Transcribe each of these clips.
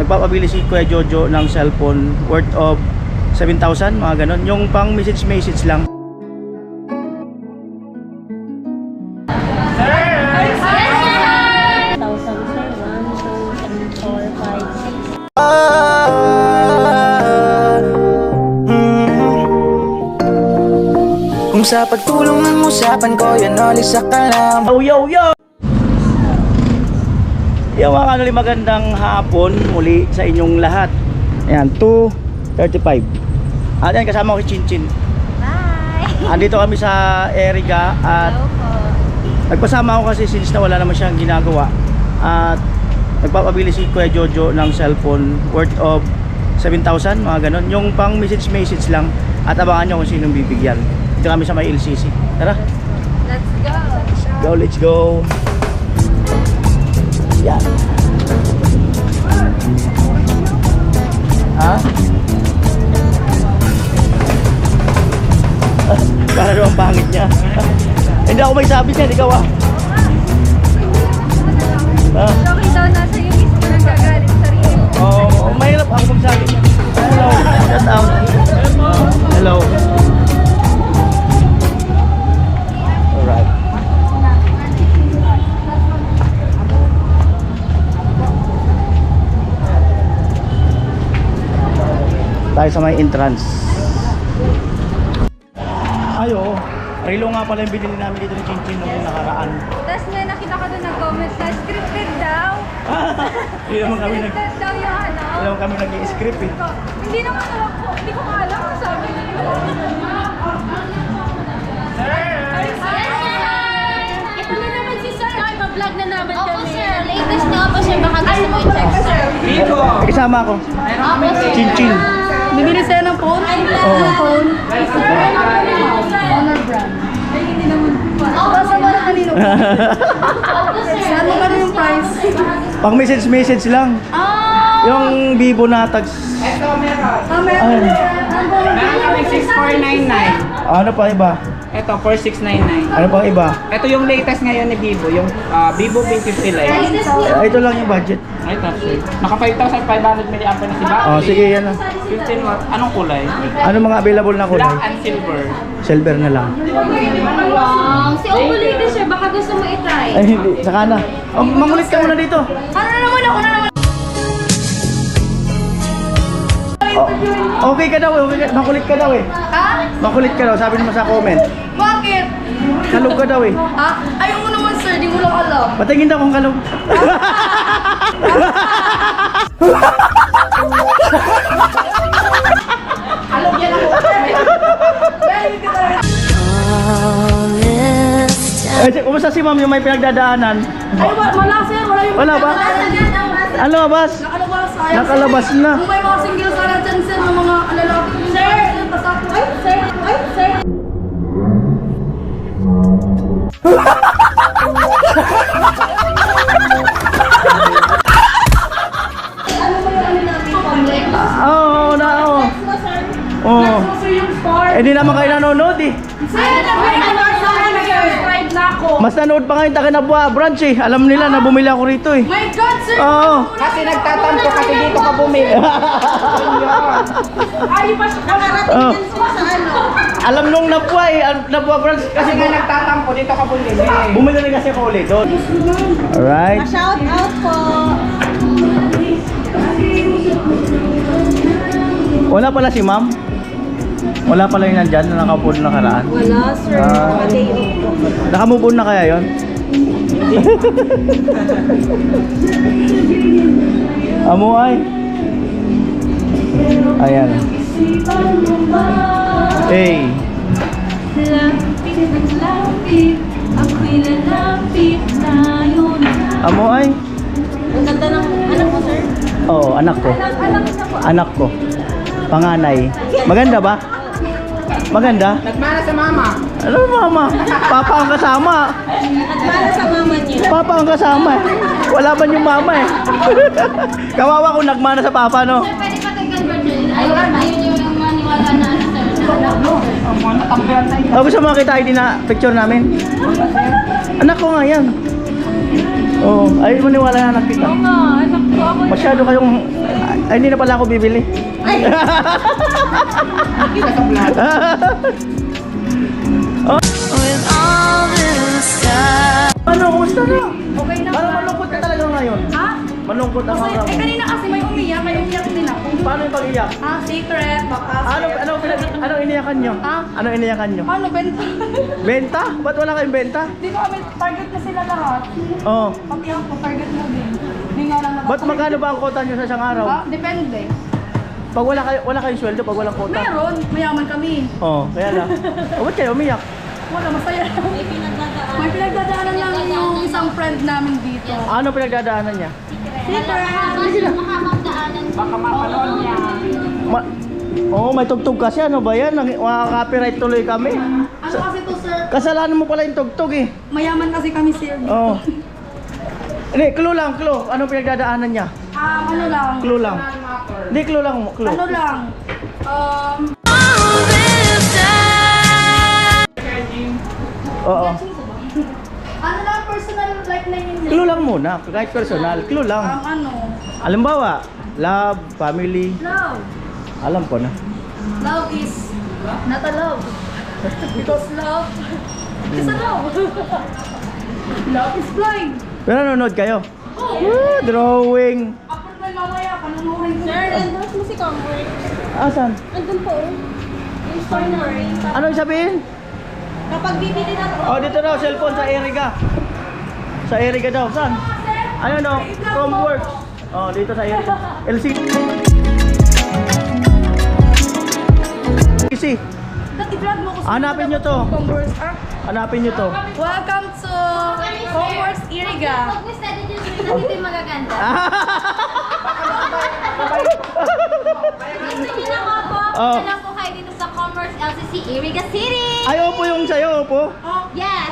nagpapabili si Kuya Jojo ng cellphone worth of 7,000, mga ganon. Yung pang message lang. Kung sa pagtulong ng usapan ko, yan alis sa kalam. Yo! Yung mga magandang hapon muli sa inyong lahat. Ayan, 2:35. At yan, kasama ko si Chinchin. Bye! Andito kami sa Eriga at Hello po. nagpasama ako kasi since na wala naman siyang ginagawa. At nagpapabili si Kuya Jojo ng cellphone worth of 7,000, mga ganon. Yung pang message lang. At abangan nyo kung sinong bibigyan. Dito kami sa may LCC. Tara! Let's go! Let's go! Yan. Ha? Para naman pangit niya. Hindi ako may sabi niyan, ikaw ah. Okay daw, nasa yung isip ko nagagalit sa sarili. Oh, mahirap ako magsabi. Hello, shout out. Hello. Alright. Tayo sa may entrance. Ayo, relo nga pala yung binili namin dito ng Chinchin nung nakaraan. Tapos na nakita ko doon nag-comment na scripted daw. Hindi naman kami Scripted daw yung ano. Hindi naman kami nag-i-script eh. Hindi naman alam ko. Hindi ko alam kung sabi nila. Ito na naman si Sir. Ay, ma-vlog na naman kami. Opo, sir. Latest na po, sir. Baka gusto mo i-check, sir. Kasama ako. Opo, sir. Chinchin. Bibili sa'yo ng phone? Oo. Phone? Honor brand. Ay, hindi naman po. Opo, sa wala kanino po. Opo, sir. Saan mo ba yung price? Pang message lang. Yung Vivo na tags. Meron. Meron kami 6499. Ano pa iba? Ito 4699. Ano pa iba? Ito yung latest ngayon ni Vivo, yung Vivo V50 Lite. Ito lang yung budget. Ito sir. Naka 5,500 mAh na si battery. Oh, sige yan na. 15 watt. Anong kulay? Ano mga available na Black kulay? and silver. Silver na lang. Wow. Si Oppo latest, sir. Baka gusto mo i-try. Ay hindi, saka na. Oh, mangulit ka muna dito. Ano na naman ako na naman? Oh, okay ka daw eh. Okay ka. Makulit ka daw eh. Ha? Makulit ka daw, sabi naman sa comment. Bakit? Kalog ka daw eh. Ha? Ayaw mo naman, sir. Di mo lang alam. Patingin daw kung kalog. Eh, kumusta si ma'am yung may pinagdadaanan? Ay, wala, sir. Wala yung... Wala ba? Ano bas? Nakalabas. Ayaw, Nakalabas sir. na. Kung may mga single ka na dyan, sir, ng mga lalaki. Sir! Ay, sir! Ay, sir! Oo, na oo. Oo. Sir, yung star. Eh di naman kayo nanonood eh. Sir, nag-subscribe na ako. Mas nanood pa ngayon taga Nabua branch eh. Alam nila na bumili ako rito eh. My God, sir! Oo. Kasi nagtatampo kasi dito ka bumili. Ay, pas nakarating Oo. din sila sa ano. Alam nung Nabua eh. Nabua branch Kasi kasi nga nagtatampo dito ka bumili. bumili rin kasi ako ulit doon. Alright. Shout out po. Wala pala si ma'am. Wala pala yung nandyan na nakaupo na nakaraan. Wala, sir. Day off po. Nakamove on na kaya yon? Amo ay. Ayan. Hey. Amo ay. Ang ganda ng anak mo, sir. Oo, anak ko. Anak ko. Panganay. Maganda ba? Maganda? Nagmana sa mama. Ano mama? Papa ang kasama. Nagmana sa mama niya. Papa ang kasama eh. Wala ba yung mama eh? Kawawa kung nagmana sa papa, no? Pwede pa tayo convert. Ayun yung maniwala na ano, sir. Ang mga natampihan na ito. Gusto mo makita ID na picture namin? Anak ko nga yan. Oo, ayaw maniwala na anak kita. Oo nga, anak ko. Masyado kayong... Ay, hindi na pala ako bibili. Ano, kumusta na? Okay na Parang ba? malungkot ka talaga ngayon. Ha? Malungkot ang Kasi, araw mo. kanina kasi may umiyak, may umiyak din ako. Paano yung pag-iyak? Secret, baka. Ano iniyakan nyo? Ha? Ano iniyakan nyo? Ano, benta? Benta? Ba't wala kayong benta? Di ko kami, target na sila lahat. Oo. Pag iyak ko, target mo din. Hindi nga lang Ba't magkano ba ang kota nyo sa isang araw? Depende. Pag wala kayong sweldo, pag walang kota? Meron, mayaman kami. Oo, kaya na. Ba't kayo umiyak? Wala, masaya. May pinagdadaanan lang yung isang friend namin dito. Ano pinagdadaanan niya? Baka mapanood niya. May tugtog kasi. Ano ba yan? Makaka-copyright tuloy kami. Ano kasi to, sir? Kasalanan mo pala yung tugtog eh. Mayaman kasi kami, sir. Oo. Hindi, clue lang, clue. Ano pinagdadaanan niya? Ano lang? Clue lang. Hindi, clue lang. Clue. Ano lang? Oo. Ano lang, personal life na yun. Clue lang muna. Kahit personal. Clue lang. Ano? Halimbawa, love, family. Love. Alam ko na. Love is not a love. Because love is a love. Love is blind. Pero nanonood kayo? Oh. Woo, drawing. Ako na mamaya, panunuhin ko. Sir, endorse mo si Comfort. Asan? Andun po. Yung store na rin. Ano yung sabihin? Kapag bibili na po. Oh, dito daw, cellphone sa Erica. Sa Erica daw. Saan? Ano no? From work. Oh, dito sa Erica. LCC. I-vlog mo ko sa Hanapin nyo to. Converse. Hanapin nyo to. Welcome to Converse Iriga. Pag may study dyan, dito yung magaganda. Gusto niyo na nga po. Oh. Alam po kayo dito sa Commerce LCC Iriga City. Ay, opo yung sa'yo, opo. Yes.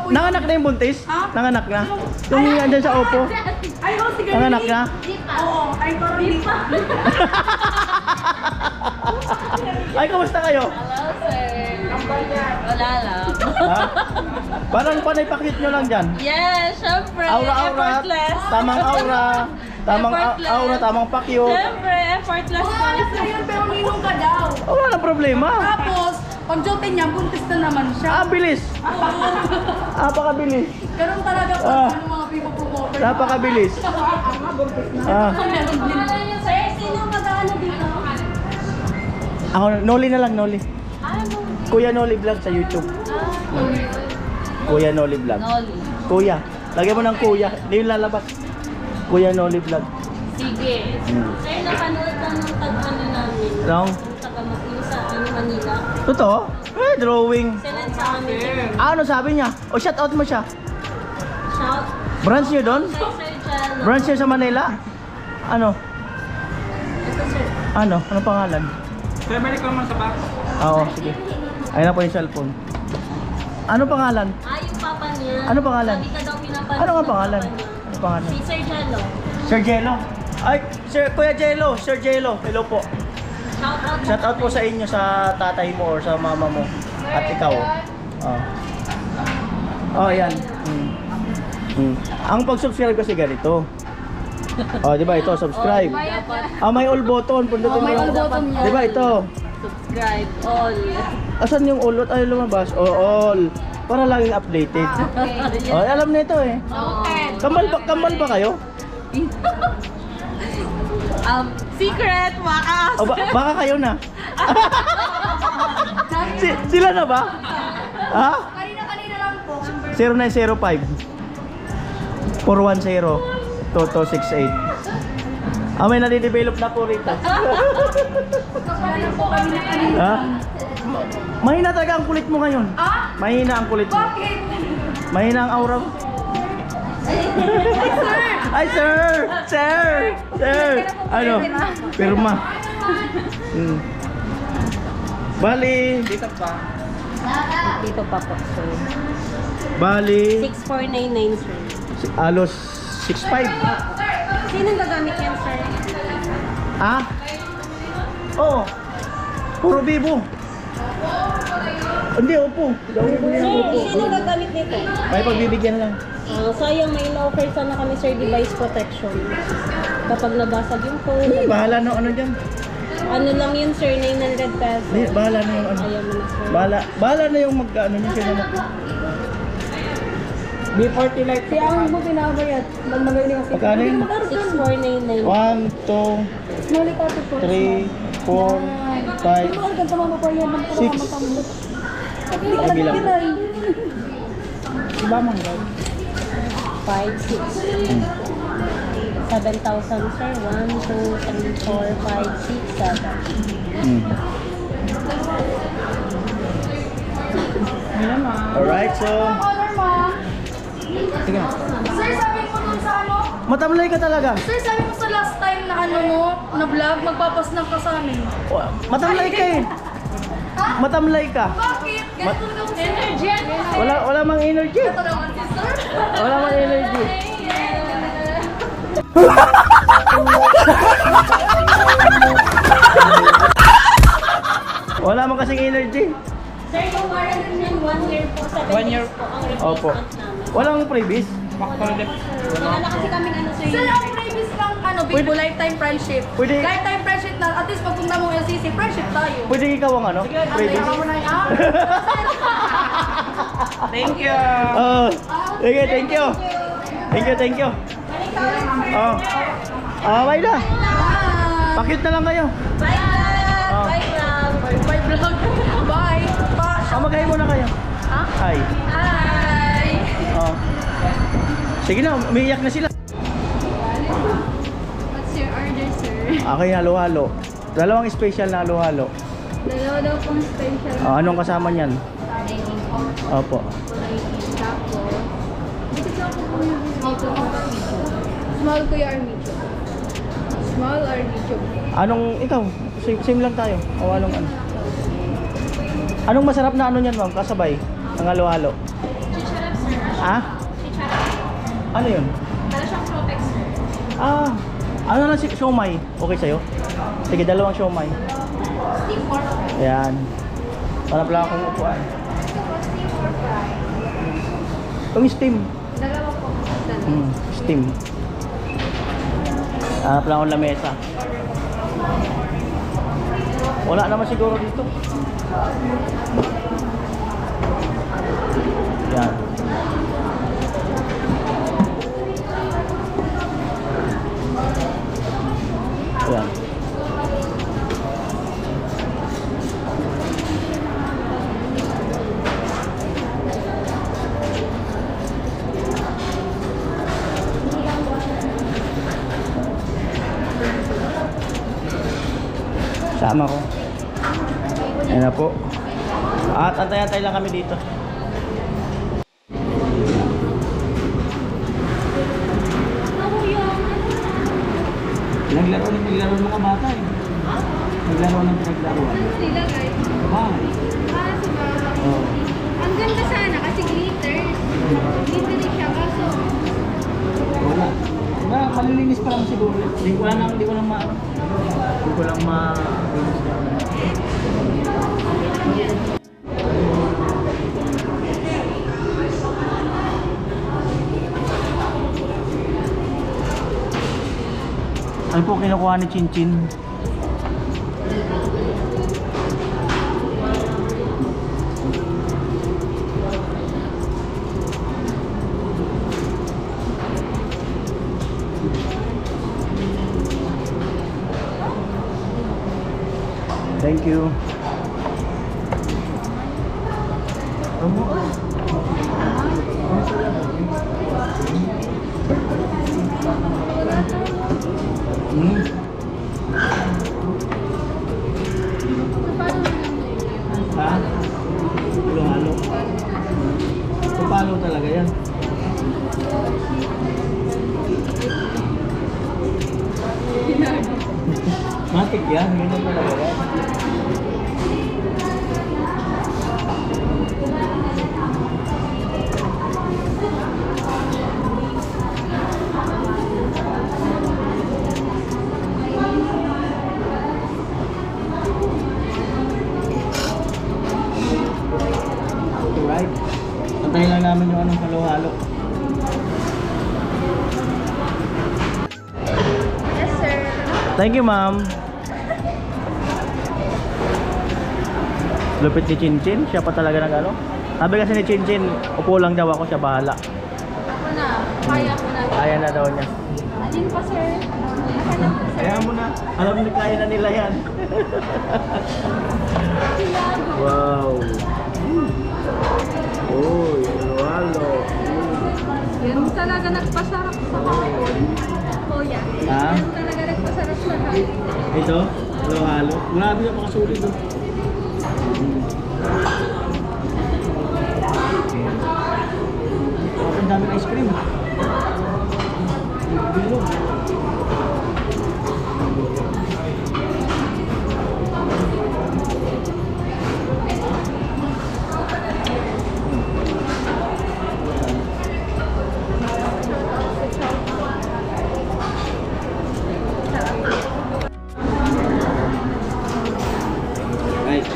Nanganak na yung buntis? Ha? Nanganak na? Yung andyan sa opo. Ay, oh, sige. Nanganak na? Di pa. Oo, ay, parang di pa. Ay, kamusta kayo? Hello, sir. Wala lang. Ha? Parang panay pakit nyo lang dyan. Yes, syempre. Aura-aura. Effortless. Tamang aura. Tamang Effortless. aura, tamang pakyo. Syempre, effortless po. Ayun, pero ninong ka daw. Wala nang problema. Tapos, pag joke niya, buntis na naman siya. Ah, bilis. Napakabilis. Ganun talaga po, Ah. ano mga people promoter. Napakabilis. Ah. Sir, sino mag-ano dito? Ako, Noli na lang, Noli. Ano? Kuya Noli Vlog sa YouTube. Kuya Noli Vlog. Noli. Kuya. Lagyan mo ng kuya. Hindi yung lalabas. Kuya Noli Vlog. Sige. Sir, napanood lang ng tag-ano namin. Nong? Yung sa Manila. Totoo? Eh, drawing. Sinend sa amin. Ano sabi niya? O, shout out mo siya. Shout. Branch niyo doon? Sir Jello. Branch niyo sa Manila? Ano? Ito, sir. Ano? Ano pangalan? Sir, balik ko naman sa back. Oo, sige. Ayun na po yung cellphone. Ano pangalan? Yung papa niya. Ano pangalan? Sabi ka daw pinapanood. Ano nga ng pangalan? papa niya. Ano pangalan? Si Sir Jello. Sir Jello. Ay, Sir Kuya Jello, Sir Jello. Hello po. Shout out. Shout out po sa inyo, sa tatay mo or sa mama mo. At ikaw. Oh. Oh, yan. Ang pag-subscribe kasi ganito. Oh, di ba ito, subscribe. May all button, pundutin mo may yung... all button yan. Di ba ito? Subscribe all. Asan yung all? Ay, lumabas. Oh, all. Para laging updated. Oh, alam na ito eh. Okay. Kambal ba kayo? Secret, wakas. O, baka kayo na. Sila na ba? Ha? Kanina lang po. 0905 410 2268. May nadidevelop na po rito. Kaya po kami na kanina. Ha? Mahina talaga ang kulit mo ngayon. Mahina ang kulit mo. Bakit? Mahina ang aura mo. Ay, sir! Sir! Sir! Ano? Pirma. Bali. Dito pa. Dito pa po, sir. Bali. 6499, sir. Alos 6'5". Sinong gagamit yan, sir? Ha? Oo. Puro bibo. Hindi, opo. Hindi ako bibili ng opo. Sino gagamit nito? May pagbibigyan lang. Sayang may in-offer sana kami sir device protection. Kapag nabasag yung phone, Hindi, bahala na ano dyan. ano lang yun sir, 900 pesos. Hindi, bahala na yung ano. Ayaw mo na sir. Bahala na yung ano niya siya na. B40 Lite. Kaya ang mo pinabayad. Magmagaling kasi. Magkano yun? 6499. 1, 2, Small ito po. 3, 4, 5, Ang ganda mo pa yan. 6. Ay, bilang. Iba man daw. 5, 6. 7,000 sir. 1, 2, 3, 4, 5, 6, 7. Hindi naman. Alright, so Honor mo. sige na. Sir, sabi mo dun sa ano? Matamlay ka talaga. Sir, sabi mo sa last time na ano mo, na vlog, magpapasnap ka sa amin. Matamlay ka eh. Matamlay ka. Bakit? Ganito na ako energy. Wala mang energy. Ito naman si sir. Wala mang energy. Wala mang kasing energy. Sir, yung warranty niyan 1 year po. 7 1 year. years po ang Opo. replacement namin. Walang previous. Factory left. Wala na kasi kami ano sir. Sir, ang previous lang ano, Bibo, lifetime friendship. Pwede- Lifetime friendship na, at least pagpunta mo LCC, friendship tayo. Pwede ikaw ang ano? Previous. Kaya mo na yan. Thank you. Oh. Sige, thank you. Thank you. Oh. Bye na. Pakit na lang kayo. Bye, vlog. Oh. Bye, vlog. Bye, vlog. Bye. Pa. Magay muna kayo. Ha? Hi. Hi. Oh. Sige na, umiiyak na sila. What's your order, sir? Okay, halo-halo. Dalawang special na halo-halo. Dalawa daw pong special. Anong kasama niyan? Opo. Tapos, dito sa ako po yung small ko or medium? Small or medium? Anong ikaw? Same lang tayo. O anong ano? Anong masarap na ano niyan, ma'am? Kasabay ng halo-halo. Chicharap, sir. Ah? Chicharap. Ano 'yun? Para siyang Protex, sir. Ano lang si siomay? Okay sa'yo? Sige, dalawang siomay. Steam pork. Ayan. Hanap lang akong upuan. Itong steam. Dalawa po. Dalawa. Steam. Hanap lang akong lamesa. Wala naman siguro dito. Yan. Yan. Sama ko. Ayan na po. At antay-antay lang kami dito. Naglaro ng mga bata eh. Naglaro ng pinaglaruan. Sila, guys. Bahay. Para sa mga... Oh. Ang ganda sana kasi glitters. Glitters siya kaso... Wala. Diba, malilinis pa lang siguro. Hindi ko lang ma... Ano po kinukuha ni Chinchin? Thank you. Ha? Halo-halo. Palo talaga yan. Matik yan, ganyan talaga yan. namin yung anong halo-halo. Yes, sir. Thank you, ma'am. Lupit ni Chinchin, siya pa talaga nag ano. Sabi kasi ni Chinchin, upo lang daw ako, siya bahala. Ako na. Kaya ko na. Kaya na daw niya. Alin pa, sir? Ako na po, sir. Kaya mo na, alam na kaya na nila yan. Wow. Uy, halo-halo. Yan talaga nagpasarap sa hapon. Kuya. Ha? Yan talaga nagpasarap sa hapon. Ito, halo-halo. Grabe yung makasulit doon. Ang daming ice cream. Bilog. Right.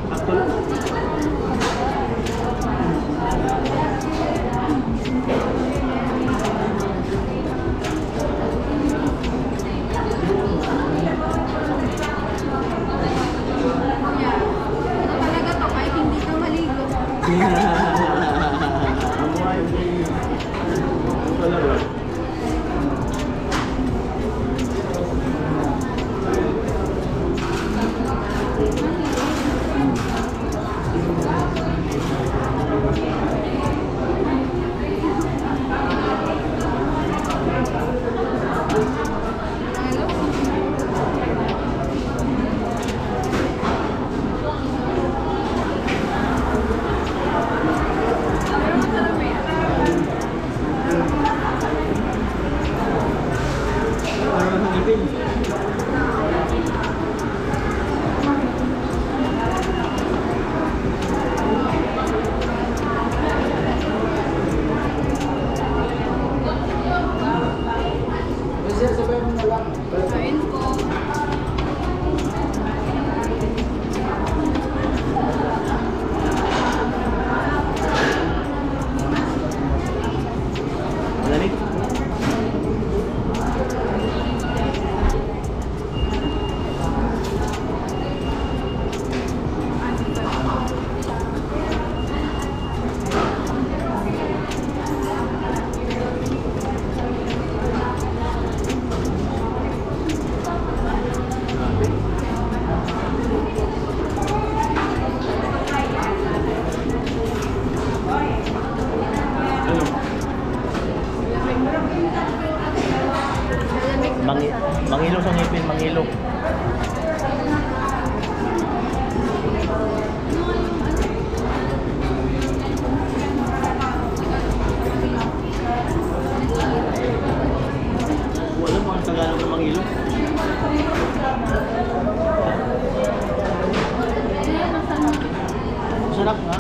Sakto lang. Kuya. Ano talaga to? Kahit hindi ka maligo. Ang buhay yung talaga. Parang ang ipin. Kain po. Lamig. Mangi mangilo sa ngipin, mangilo. Wala mo ang Tagalog ng mangilo. Sarap nga.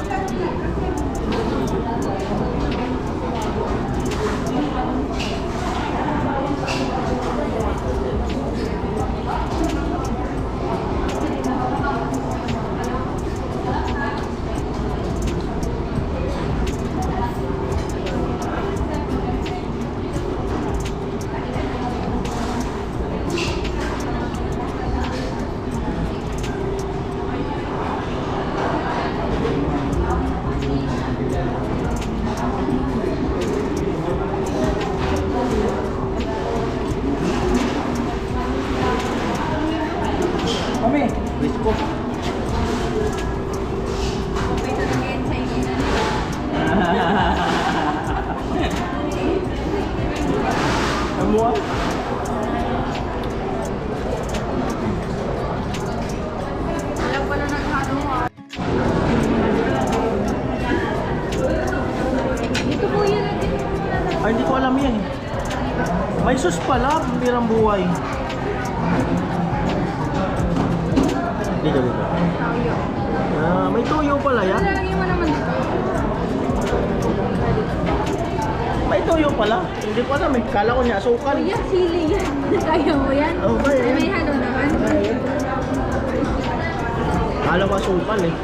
Kami, Risco. Okay talaga yan sa inyo. Semua. Wala pala naghalo-halo. Dito po yun natin. Ay, hindi ko alam yan eh. May sus pala, pirang buhay. Dito. Tayo. May tuyo pala yan. Lalagyan mo naman dito. May tuyo pala. Hindi ko alam eh. Kala ko niya asukal. Kuya, sili yan. Kaya mo yan? Oh, kaya yan. May halo naman. Akala ko asukal eh.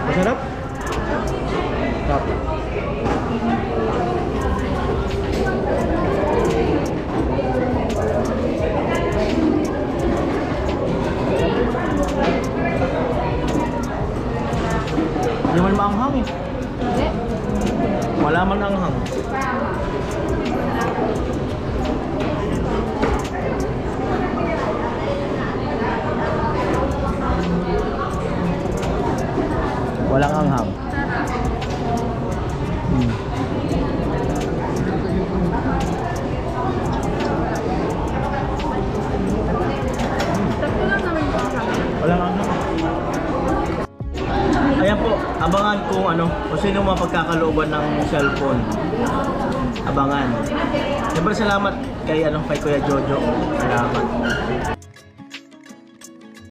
Masarap? Sarap. Hindi man maanghang eh. Wala man anghang. Walang anghang. Walang anghang. Ayan po, abangan kung ano, kung sino mapagkakalooban ng cellphone. Abangan. Siyempre salamat kay Kuya Jojo. Salamat.